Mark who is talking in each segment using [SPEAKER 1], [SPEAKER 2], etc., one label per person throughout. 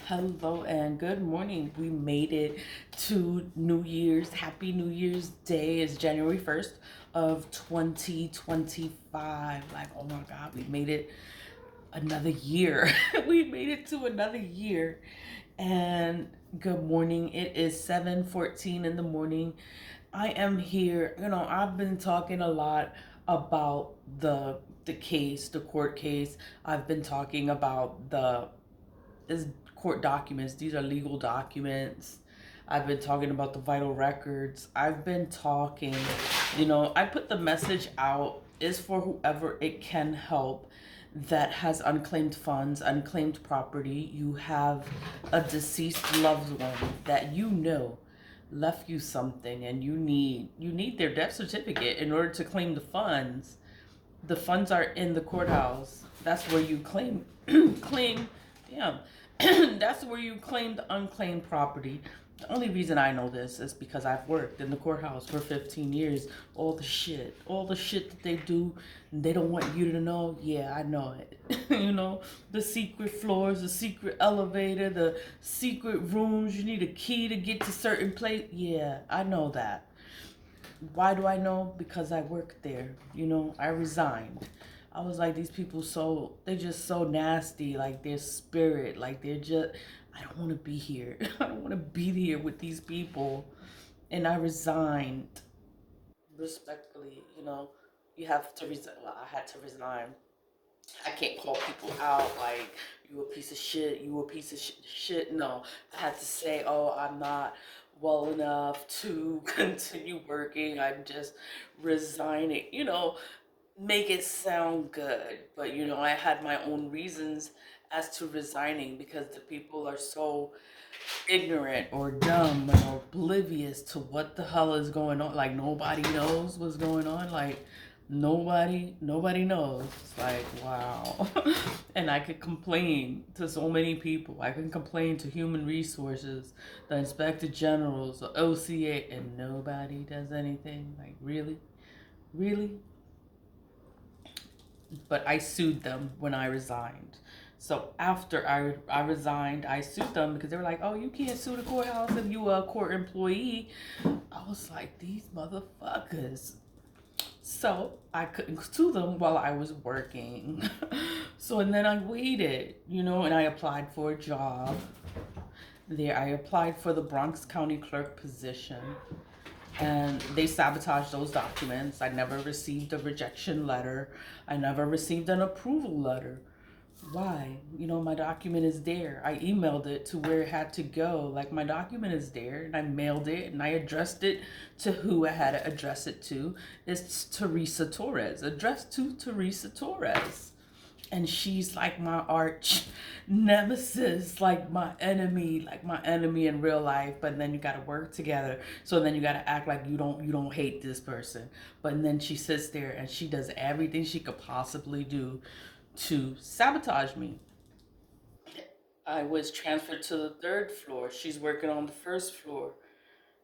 [SPEAKER 1] Hello and good morning. We made it to New Year's. Happy New Year's Day is January 1st of 2025. Like, oh my God, we made it another year. We made it to another year. And good morning. It is 7:14 in the morning. I am here. I've been talking a lot about the case, the court case. I've been talking about the is court documents. These are legal documents. I've been talking about the vital records. I've been talking, I put the message out is for whoever it can help that has unclaimed funds, unclaimed property. You have a deceased loved one that left you something and you need their death certificate in order to claim the funds. The funds are in the courthouse. That's where you claim, yeah, that's where you claim the unclaimed property. The only reason I know this is because I've worked in the courthouse for 15 years. All the shit that they do, they don't want you to know. Yeah, I know it. The secret floors, the secret elevator, the secret rooms. You need a key to get to certain place. Yeah, I know that. Why do I know? Because I worked there. I resigned. I was like, these people they're just so nasty. Like their spirit, like I don't want to be here. I don't want to be here with these people. And I resigned respectfully. You have to resign. Well, I had to resign. I can't call people out like you a piece of shit, you a piece of shit. No, I had to say, oh, I'm not well enough to continue working. I'm just resigning. Make it sound good, but I had my own reasons as to resigning because the people are so ignorant or dumb or oblivious to what the hell is going on. Like nobody knows what's going on. Like nobody knows. It's like wow. And I could complain to so many people. I can complain to human resources, the inspector generals, the OCA, and nobody does anything. Like really. But I sued them when I resigned. So after I resigned, I sued them because they were like, "Oh, you can't sue the courthouse if you are a court employee." I was like, "These motherfuckers." So I couldn't sue them while I was working. And then I waited, and I applied for a job there. I applied for the Bronx County Clerk position, and they sabotaged those documents. I never received a rejection letter. I never received an approval letter. Why? My document is there. I emailed it to where it had to go. Like, my document is there, and I mailed it, and I addressed it to who I had to address it to. It's Teresa Torres, addressed to Teresa Torres. And she's like my arch nemesis, like my enemy in real life. But then you gotta work together. So then you gotta act like you don't hate this person. But then she sits there and she does everything she could possibly do to sabotage me. I was transferred to the third floor. She's working on the first floor.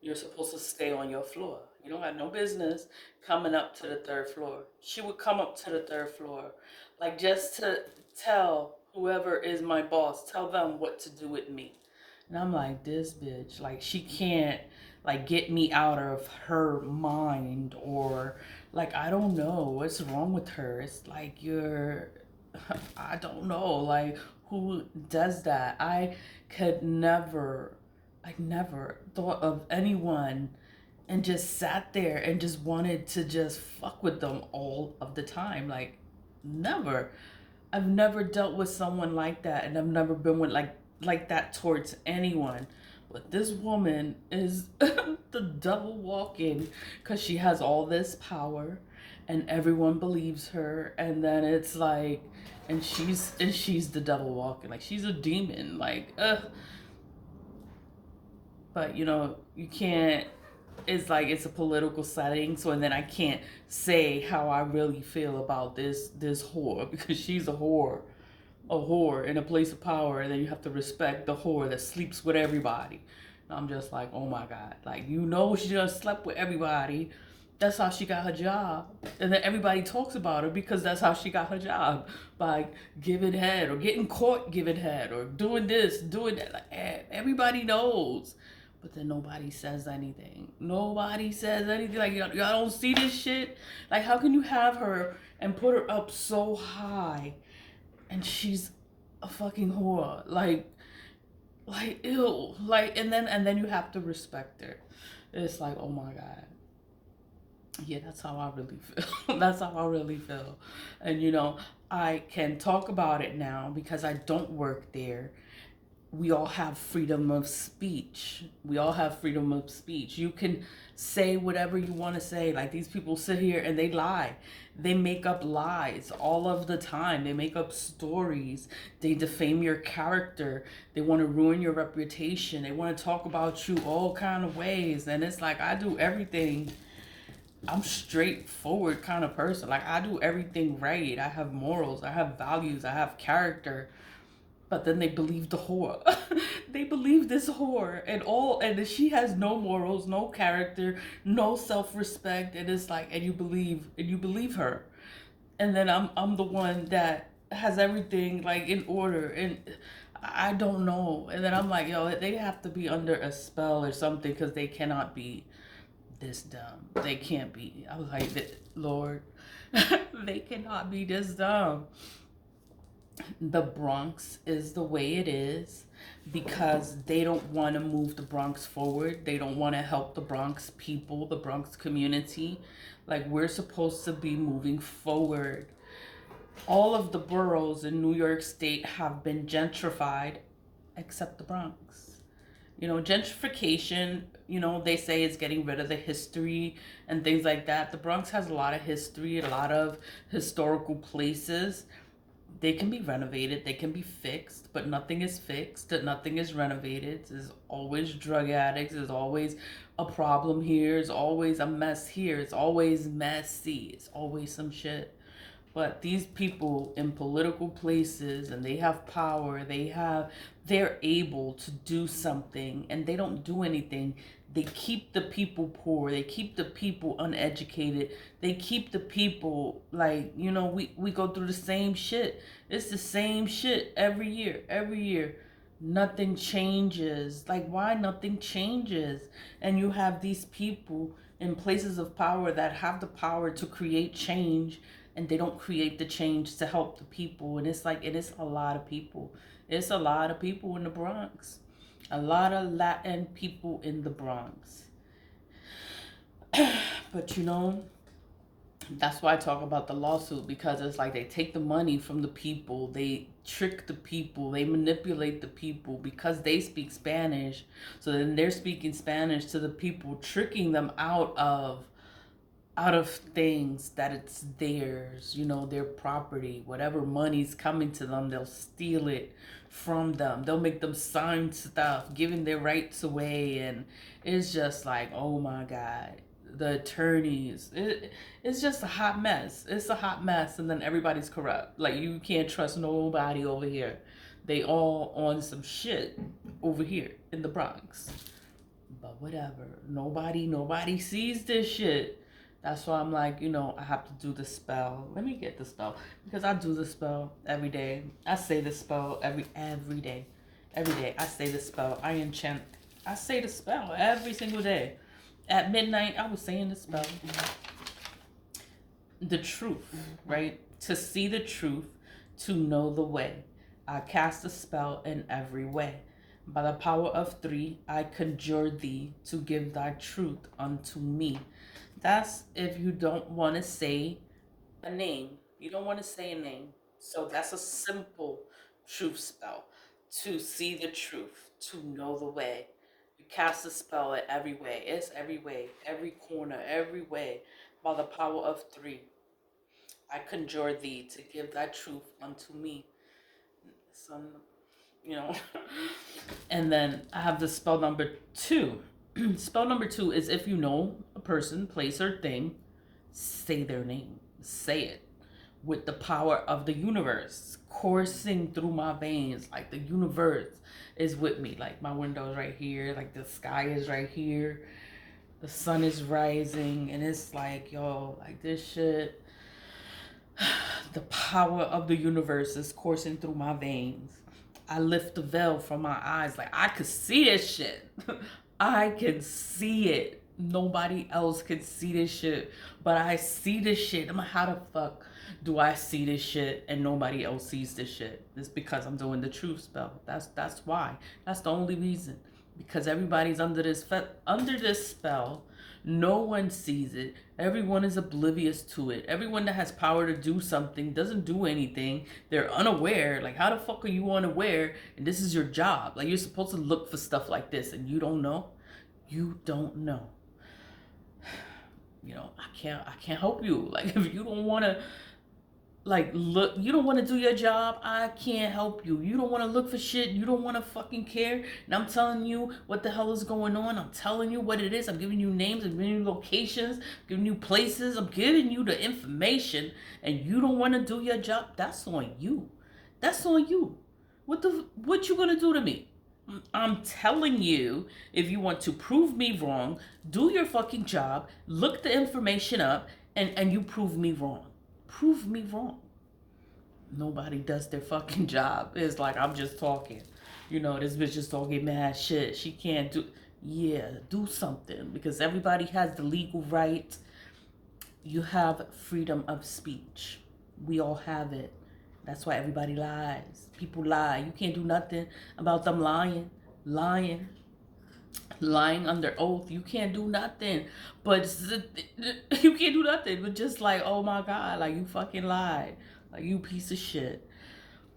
[SPEAKER 1] You're supposed to stay on your floor. You don't have no business coming up to the third floor. She would come up to the third floor, like just to tell whoever is my boss, tell them what to do with me. And I'm like, this bitch, like she can't like get me out of her mind, or like I don't know what's wrong with her. It's like I don't know, like who does that? I never thought of anyone and just sat there and just wanted to just fuck with them all of the time. Like, never. I've never dealt with someone like that, and I've never been with like that towards anyone. But this woman is the devil walking because she has all this power, and everyone believes her. And then it's like, and she's the devil walking. Like she's a demon. Like, but you can't. It's like it's a political setting, so and then I can't say how I really feel about this whore because she's a whore in a place of power, and then you have to respect the whore that sleeps with everybody. And I'm just like, oh my god, like she just slept with everybody, That's how she got her job. And then everybody talks about her because that's how she got her job. By giving head or getting caught giving head or doing this, doing that. Like, everybody knows. But then nobody says anything. Nobody says anything. Like, y'all don't see this shit? Like, how can you have her and put her up so high and she's a fucking whore? Like, ew. Like, and then you have to respect her. It's like, oh my God. Yeah, that's how I really feel. That's how I really feel. And I can talk about it now because I don't work there. We all have freedom of speech. We all have freedom of speech. You can say whatever you want to say. Like, these people sit here and they lie. They make up lies all of the time. They make up stories. They defame your character. They want to ruin your reputation. They want to talk about you all kind of ways. And it's like, I do everything. I'm straightforward kind of person. Like, I do everything right. I have morals. I have values. I have character. But then they believe the whore. They believe this whore and she has no morals, no character, no self-respect. And it's like, and you believe her. And then I'm the one that has everything like in order, and I don't know. And then I'm like, yo, they have to be under a spell or something because they cannot be this dumb. They can't be. I was like, Lord, they cannot be this dumb. The Bronx is the way it is because they don't want to move the Bronx forward. They don't want to help the Bronx people, the Bronx community. Like, we're supposed to be moving forward. All of the boroughs in New York State have been gentrified except the Bronx. Gentrification, they say it's getting rid of the history and things like that. The Bronx has a lot of history, a lot of historical places. They can be renovated, they can be fixed, but nothing is fixed, nothing is renovated. There's always drug addicts, there's always a problem here, there's always a mess here, it's always messy, it's always some shit. But these people in political places, and they have power, they're able to do something, and they don't do anything. They keep the people poor, they keep the people uneducated, they keep the people like, we go through the same shit. It's the same shit every year. Nothing changes. Like, why nothing changes? And you have these people in places of power that have the power to create change, and they don't create the change to help the people. And it's like, it is a lot of people. It's a lot of people in the Bronx. A lot of Latin people in the Bronx. But that's why I talk about the lawsuit, because it's like they take the money from the people, they trick the people, they manipulate the people because they speak Spanish. So then they're speaking Spanish to the people, tricking them out of things that it's theirs, their property. Whatever money's coming to them, they'll steal it from them. They'll make them sign stuff, giving their rights away. And it's just like, oh my God. The attorneys, it's just a hot mess. It's a hot mess. And then everybody's corrupt. Like, you can't trust nobody over here. They all on some shit over here in the Bronx. But whatever. Nobody sees this shit. That's why I'm like, I have to do the spell. Let me get the spell. Because I do the spell every day. I say the spell every day. Every day I say the spell. I enchant. I say the spell every single day. At midnight, I was saying the spell. The truth, right? To see the truth, to know the way. I cast a spell in every way. By the power of 3, I conjure thee to give thy truth unto me. That's if you don't want to say a name. You don't want to say a name. So that's a simple truth spell. To see the truth, to know the way. You cast a spell at every way. It's every way, every corner, every way. By the power of 3, I conjure thee to give thy truth unto me. Son, you know. And then I have the spell number 2. Spell number 2 is if you know a person, place, or thing, say their name. Say it with the power of the universe coursing through my veins. Like, the universe is with me. Like, my window is right here. Like, the sky is right here. The sun is rising, and it's like, yo, like this shit. The power of the universe is coursing through my veins. I lift the veil from my eyes. Like, I could see this shit. I can see it. Nobody else can see this shit. But I see this shit. I'm like, how the fuck do I see this shit and nobody else sees this shit? It's because I'm doing the truth spell. That's why. That's the only reason. Because everybody's under this spell. No one sees it. Everyone is oblivious to it. Everyone that has power to do something doesn't do anything. They're unaware. Like, how the fuck are you unaware? And this is your job. Like, you're supposed to look for stuff like this and you don't know. You don't know. You know, I can't help you. Like, if you don't want to, like, look, you don't want to do your job, I can't help you. You don't want to look for shit, you don't want to fucking care, and I'm telling you what the hell is going on. I'm telling you what it is. I'm giving you names, I'm giving you locations, I'm giving you places, I'm giving you the information, and you don't want to do your job. That's on you. That's on you. What you gonna do to me? I'm telling you, if you want to prove me wrong, do your fucking job, look the information up, and you prove me wrong. Prove me wrong. Nobody does their fucking job. It's like, I'm just talking. You know, this bitch just talking mad shit. She can't do... Yeah, do something. Because everybody has the legal right. You have freedom of speech. We all have it. That's why everybody lies. People lie. You can't do nothing about them lying. Lying under oath. You can't do nothing. But you can't do nothing. But just like, oh my God, like you fucking lied. Like you piece of shit.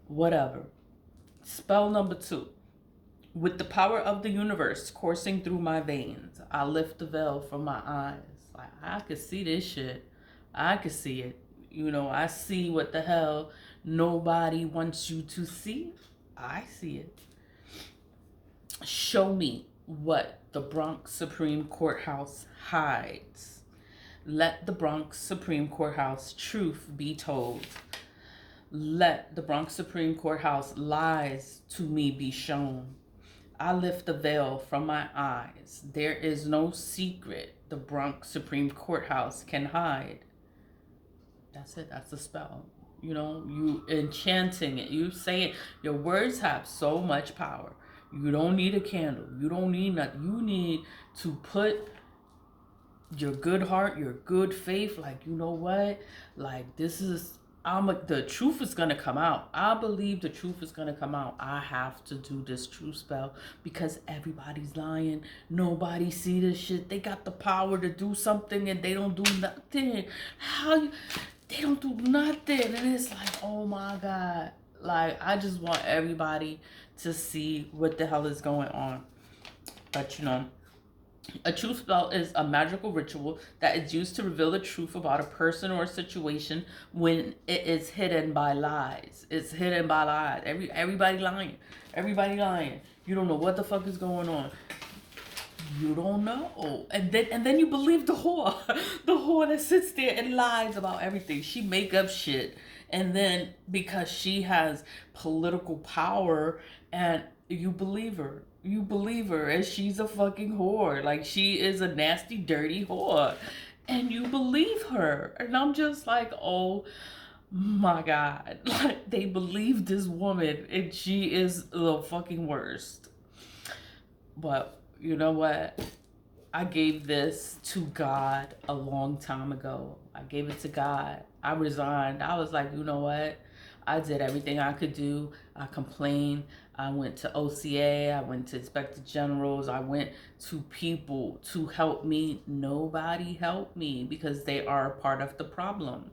[SPEAKER 1] Whatever. Spell number 2. With the power of the universe coursing through my veins, I lift the veil from my eyes. Like, I could see this shit. I could see it. You know, I see what the hell nobody wants you to see. I see it. Show me what the Bronx Supreme Courthouse hides. Let the Bronx Supreme Courthouse truth be told. Let the Bronx Supreme Courthouse lies to me be shown. I lift the veil from my eyes. There is no secret the Bronx Supreme Courthouse can hide. That's it. That's the spell. You know, you enchanting it. You saying your words have so much power. You don't need a candle. You don't need nothing. You need to put your good heart, your good faith. Like, you know what? Like, this is... the truth is going to come out. I believe the truth is going to come out. I have to do this truth spell because everybody's lying. Nobody see this shit. They got the power to do something and they don't do nothing. They don't do nothing. And it's like, oh my God. Like, I just want everybody to see what the hell is going on. But, you know, a truth spell is a magical ritual that is used to reveal the truth about a person or a situation when it is hidden by lies. It's hidden by lies. Everybody lying. Everybody lying. You don't know what the fuck is going on. You don't know. And then you believe the whore. The whore that sits there and lies about everything. She make up shit. And then because she has political power and you believe her. You believe her and she's a fucking whore. Like, she is a nasty, dirty whore. And you believe her. And I'm just like, oh my God. Like, they believe this woman and she is the fucking worst. But you know what? I gave this to God a long time ago. I gave it to God. I resigned. I was like, you know what? I did everything I could do. I complained. I went to OCA. I went to Inspector Generals. I went to people to help me. Nobody helped me because they are a part of the problem.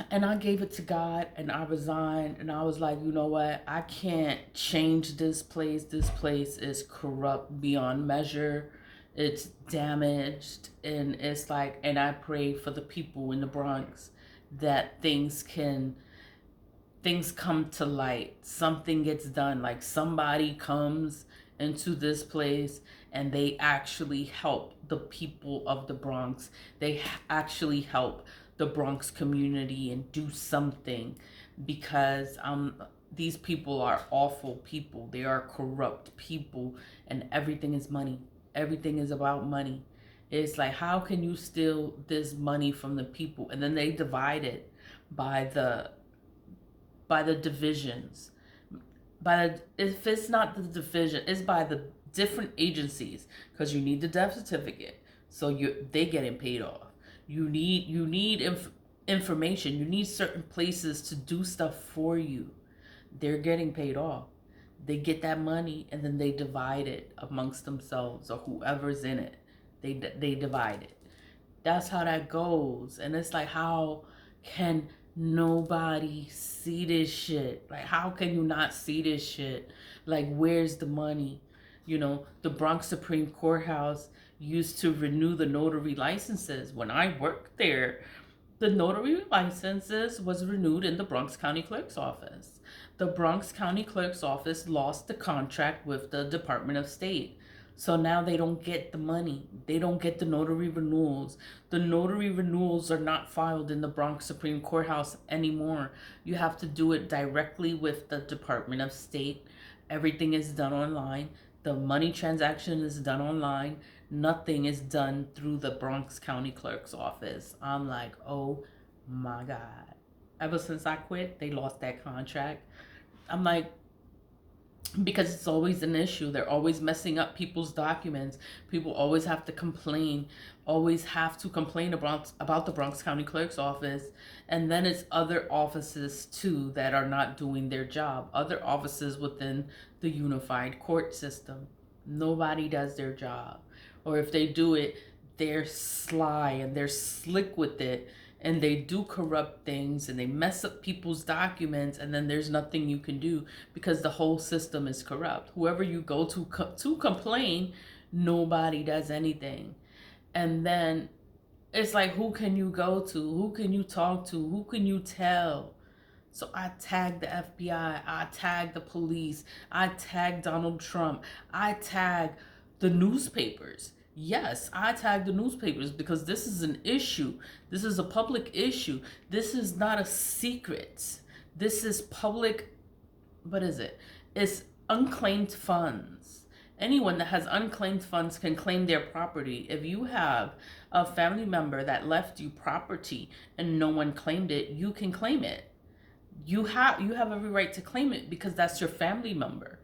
[SPEAKER 1] And I gave it to God and I resigned and I was like, you know what? I can't change this place. This place is corrupt beyond measure. It's damaged. And it's like, and I pray for the people in the Bronx that things come to light. Something gets done. Like, somebody comes into this place and they actually help the people of the Bronx. They actually help the Bronx community and do something, because these people are awful people. They are corrupt people and everything is money. Everything is about money. It's like, how can you steal this money from the people? And then they divide it by the divisions. If it's not the division, it's by the different agencies, because you need the death certificate, so they getting paid off. You need information. You need certain places to do stuff for you. They're getting paid off. They get that money and then they divide it amongst themselves or whoever's in it. They divide it. That's how that goes. And it's like, how can nobody see this shit? Like, how can you not see this shit? Like, where's the money? You know, the Bronx Supreme Courthouse used to renew the notary licenses. When I worked there, the notary licenses was renewed in the Bronx County Clerk's Office. The Bronx County Clerk's Office lost the contract with the Department of State. So now they don't get the money. They don't get the notary renewals. The notary renewals are not filed in the Bronx Supreme Courthouse anymore. You have to do it directly with the Department of State. Everything is done online. The money transaction is done online. Nothing is done through the Bronx County Clerk's Office. I'm like, oh my God. Ever since I quit, they lost that contract. I'm like, because it's always an issue. They're always messing up people's documents. People always have to complain, about the Bronx County Clerk's Office. And then it's other offices too that are not doing their job. Other offices within the unified court system. Nobody does their job. Or if they do it, they're sly and they're slick with it. And they do corrupt things and they mess up people's documents, and then there's nothing you can do because the whole system is corrupt. Whoever you go to complain, nobody does anything. And then it's like, who can you go to? Who can you talk to? Who can you tell? So I tagged the FBI, I tagged the police, I tagged Donald Trump, I tagged the newspapers. Yes, I tagged the newspapers because this is an issue. This is a public issue. This is not a secret. This is public, what is it? It's unclaimed funds. Anyone that has unclaimed funds can claim their property. If you have a family member that left you property and no one claimed it, you can claim it. You have every right to claim it because that's your family member.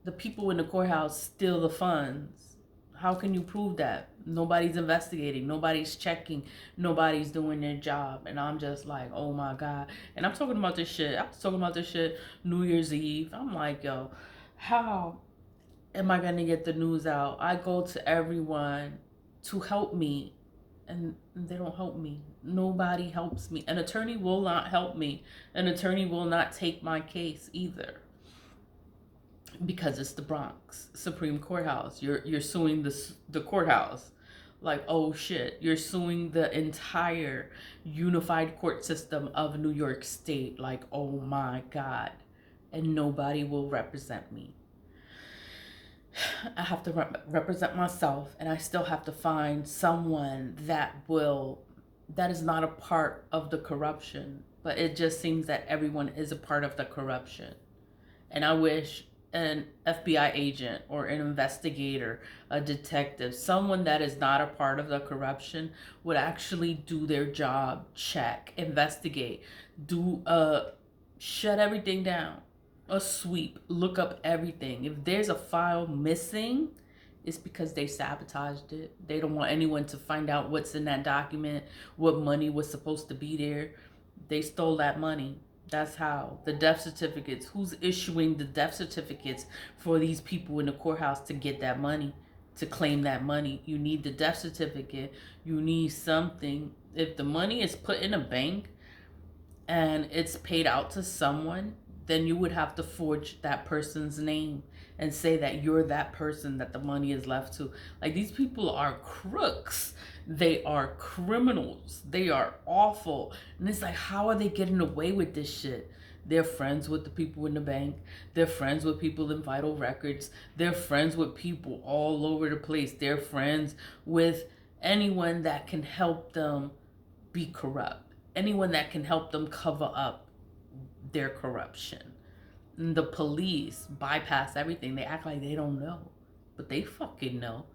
[SPEAKER 1] The people in the courthouse steal the funds. How can you prove that? Nobody's investigating. Nobody's checking. Nobody's doing their job. And I'm just like, oh my God. And I'm talking about this shit. I was talking about this shit New Year's Eve. I'm like, yo, how am I going to get the news out? I go to everyone to help me, and they don't help me. Nobody helps me. An attorney will not help me. An attorney will not take my case either. Because it's the Bronx Supreme Courthouse. You're suing the courthouse. Like, oh shit, you're suing the entire unified court system of New York State. Like, oh my God. And nobody will represent me. I have to represent myself, and I still have to find someone that is not a part of the corruption. But it just seems that everyone is a part of the corruption. And I wish an FBI agent or an investigator, a detective, someone that is not a part of the corruption would actually do their job, check, investigate, shut everything down, a sweep, look up everything. If there's a file missing, it's because they sabotaged it. They don't want anyone to find out what's in that document, what money was supposed to be there. They stole that money. That's how. The death certificates. Who's issuing the death certificates for these people in the courthouse to get that money, to claim that money? You need the death certificate. You need something. If the money is put in a bank and it's paid out to someone, then you would have to forge that person's name and say that you're that person that the money is left to. Like, these people are crooks. They are criminals. They are awful. And it's like, how are they getting away with this shit? They're friends with the people in the bank. They're friends with people in vital records. They're friends with people all over the place. They're friends with anyone that can help them be corrupt. Anyone that can help them cover up their corruption. And the police bypass everything. They act like they don't know. but they fucking know.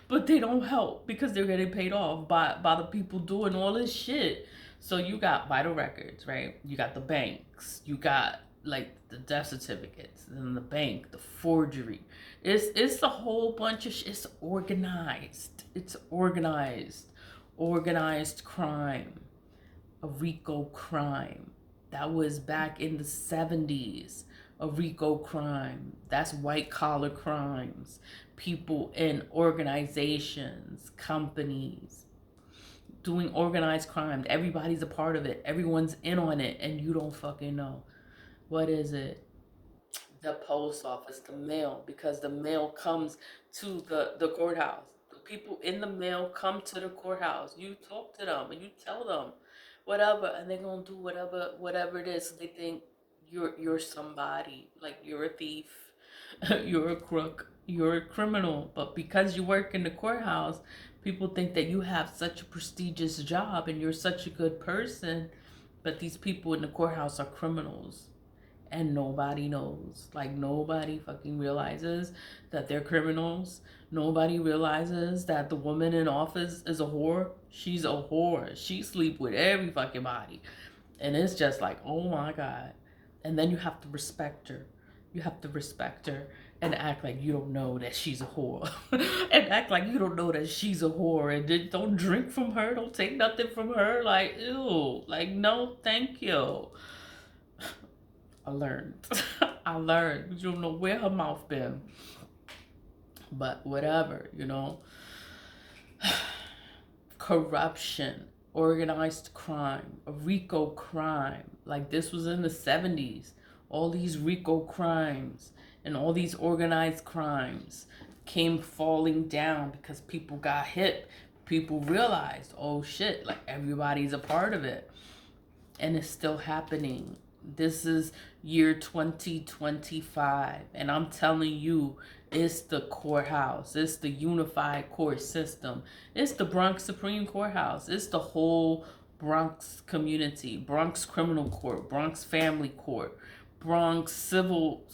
[SPEAKER 1] But they don't help because they're getting paid off by the people doing all this shit. So you got vital records, right? You got the banks, you got like the death certificates, and the bank, the forgery. It's a whole bunch of shit. It's organized. It's organized. Organized crime. A RICO crime. That was back in the 70s. A RICO crime. That's white collar crimes. People in organizations, companies doing organized crime. Everybody's a part of it. Everyone's in on it, and you don't fucking know. What is it? The post office, the mail, because the mail comes to the courthouse. The people in the mail come to the courthouse. You talk to them and you tell them whatever, and they're gonna do whatever it is. They think you're somebody, like you're a thief, you're a crook, you're a criminal. But because you work in the courthouse, people think that you have such a prestigious job and you're such a good person. But these people in the courthouse are criminals, and nobody knows. Like, nobody fucking realizes that they're criminals. Nobody realizes that the woman in office is a whore. She's a whore. She sleep with every fucking body. And it's just like, oh my God. And then you have to respect her. You have to respect her and act like you don't know that she's a whore. And act like you don't know that she's a whore. And then don't drink from her. Don't take nothing from her. Like, ew. Like, no, thank you. I learned. I learned. You don't know where her mouth been. But whatever, you know. Corruption, organized crime, a RICO crime. Like, this was in the 70s. All these RICO crimes and all these organized crimes came falling down because people got hip. People realized, oh shit, like everybody's a part of it. And it's still happening. This is year 2025, and I'm telling you, it's the courthouse. It's the unified court system. It's the Bronx Supreme Courthouse. It's the whole Bronx community, Bronx Criminal Court, Bronx Family Court, Bronx Civil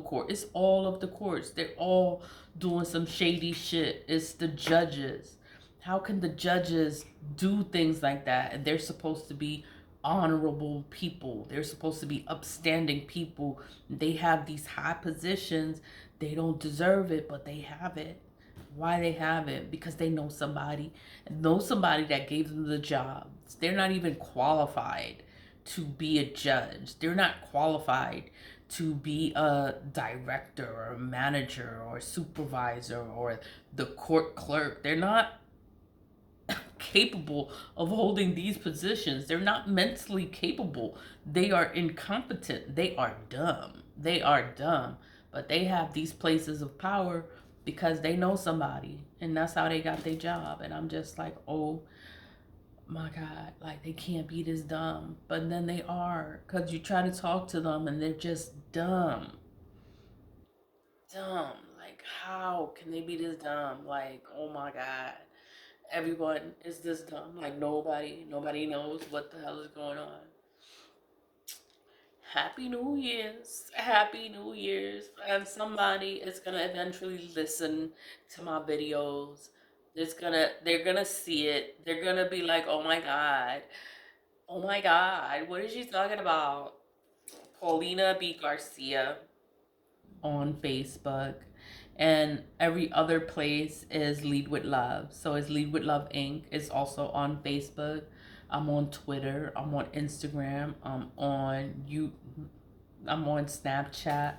[SPEAKER 1] Court. It's all of the courts. They're all doing some shady shit. It's the judges. How can the judges do things like that? And they're supposed to be honorable people. They're supposed to be upstanding people. They have these high positions. They don't deserve it, but they have it. Why they have it? Because they know somebody. Know somebody that gave them the job. They're not even qualified to be a judge. They're not qualified to be a director or a manager or a supervisor or the court clerk. They're not capable of holding these positions. They're not mentally capable. They are incompetent. They are dumb. They are dumb. But they have these places of power because they know somebody. And that's how they got their job. And I'm just like, oh my God, like they can't be this dumb. But then they are. Because you try to talk to them and they're just dumb. Dumb. Like, how can they be this dumb? Like, oh my God, everyone is this dumb. Like, nobody knows what the hell is going on. Happy New Year's. Happy New Year's. And somebody is gonna eventually listen to my videos. They're gonna see it. They're gonna be like, oh my God. Oh my God. What is she talking about? Paulina B. Garcia on Facebook. And every other place is Lead with Love. So it's Lead with Love Inc. It's also on Facebook. I'm on Twitter. I'm on Instagram. I'm on Snapchat.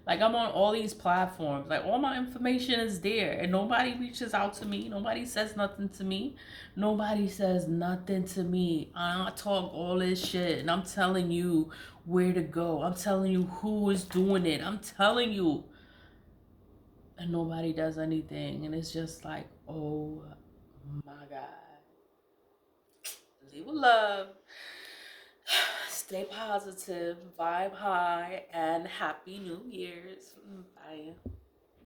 [SPEAKER 1] Like, I'm on all these platforms. Like, all my information is there, and nobody reaches out to me. Nobody says nothing to me. Nobody says nothing to me. I talk all this shit, and I'm telling you where to go. I'm telling you who is doing it. I'm telling you, and nobody does anything. And it's just like, oh my God. Leave with love. Stay positive, vibe high, and Happy New Year's. Bye.